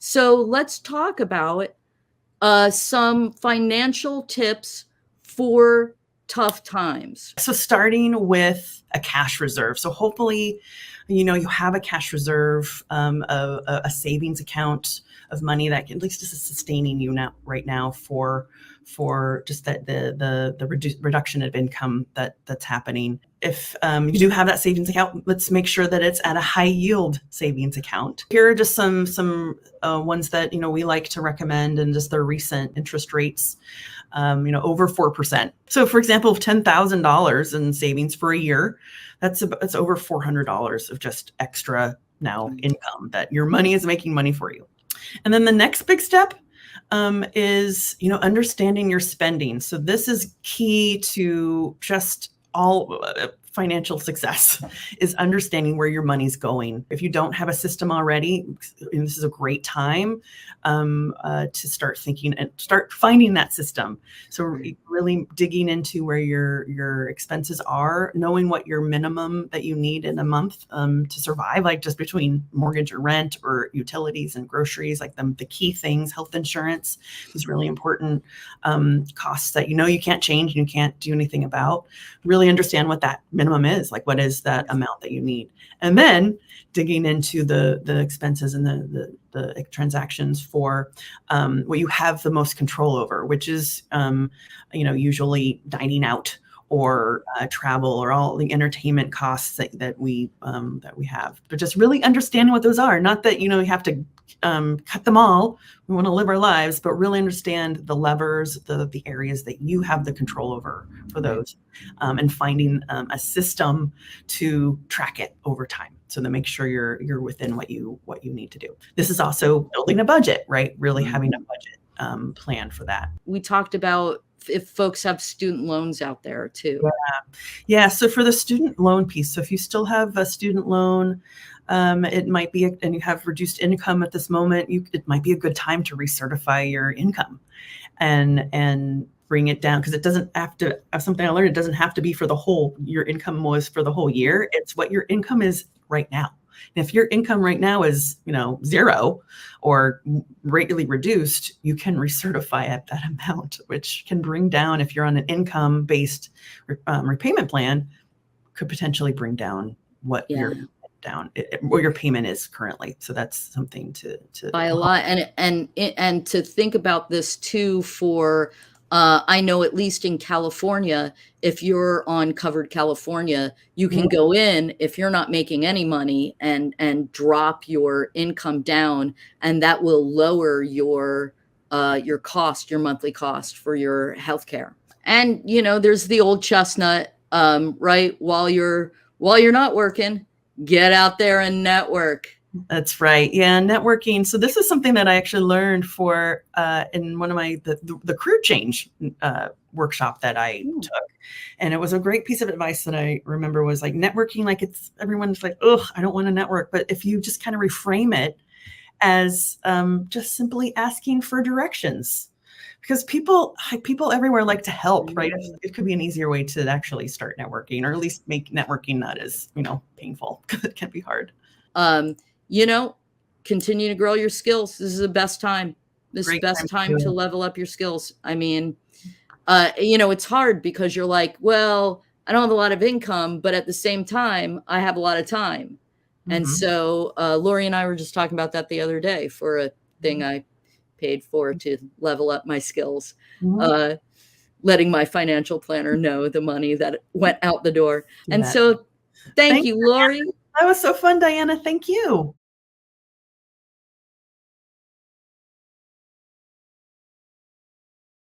So let's talk about some financial tips for tough times. So starting with a cash reserve. So hopefully, you have a cash reserve, a savings account of money that at least is sustaining you right now for just the reduction of income that's happening. If you do have that savings account, let's make sure that it's at a high yield savings account. Here are just some ones that we like to recommend, and just their recent interest rates. Over 4%. So for example, $10,000 in savings for a year, that's over $400 of just extra now income that your money is making money for you. And then the next big step is, understanding your spending. So this is key to just all financial success, is understanding where your money's going. If you don't have a system already, this is a great time to start thinking and start finding that system. So really digging into where your expenses are, knowing what your minimum that you need in a month to survive, like just between mortgage or rent or utilities and groceries, like the key things. Health insurance is really important. Costs that you can't change and you can't do anything about. Really understand what that minimum is, like what is that amount that you need, and then digging into the expenses and the transactions for what you have the most control over, which is usually dining out or travel or all the entertainment costs that we have. But just really understanding what those are. Not that you have to cut them all. We want to live our lives, but really understand the levers, the areas that you have the control over for those, and finding a system to track it over time, so to make sure you're within what you need to do. This is also building a budget, right? Really having a budget plan for that. We talked about if folks have student loans out there too. Yeah. So for the student loan piece, so if you still have a student loan, it might be, and you have reduced income at this moment, it might be a good time to recertify your income and bring it down, because it doesn't have to have something I learned. It doesn't have to be for your income was for the whole year. It's what your income is right now. And if your income right now is, zero or greatly reduced, you can recertify at that amount, which can bring down, if you're on an income-based repayment plan, could potentially bring down what your payment is currently. So that's something to by a lot. And to think about this too, for I know at least in California, if you're on Covered California, you can go in if you're not making any money and drop your income down, and that will lower your cost, your monthly cost for your healthcare. And there's the old chestnut, right? While you're not working, get out there and network. That's right. Yeah, networking. So this is something that I actually learned in one of my the career change workshop that I took, and it was a great piece of advice that I remember, was like networking. Like everyone's like, oh, I don't want to network, but if you just kind of reframe it as just simply asking for directions, because people everywhere like to help, right? It could be an easier way to actually start networking, or at least make networking not as painful, because it can be hard. Continue to grow your skills. This is the best time. This is the best time to level up your skills. I mean, it's hard because you're like, well, I don't have a lot of income, but at the same time, I have a lot of time. And so Lori and I were just talking about that the other day for a thing I paid for to level up my skills, letting my financial planner know the money that went out the door. And so thank you, Lori. That was so fun, Diana. Thank you.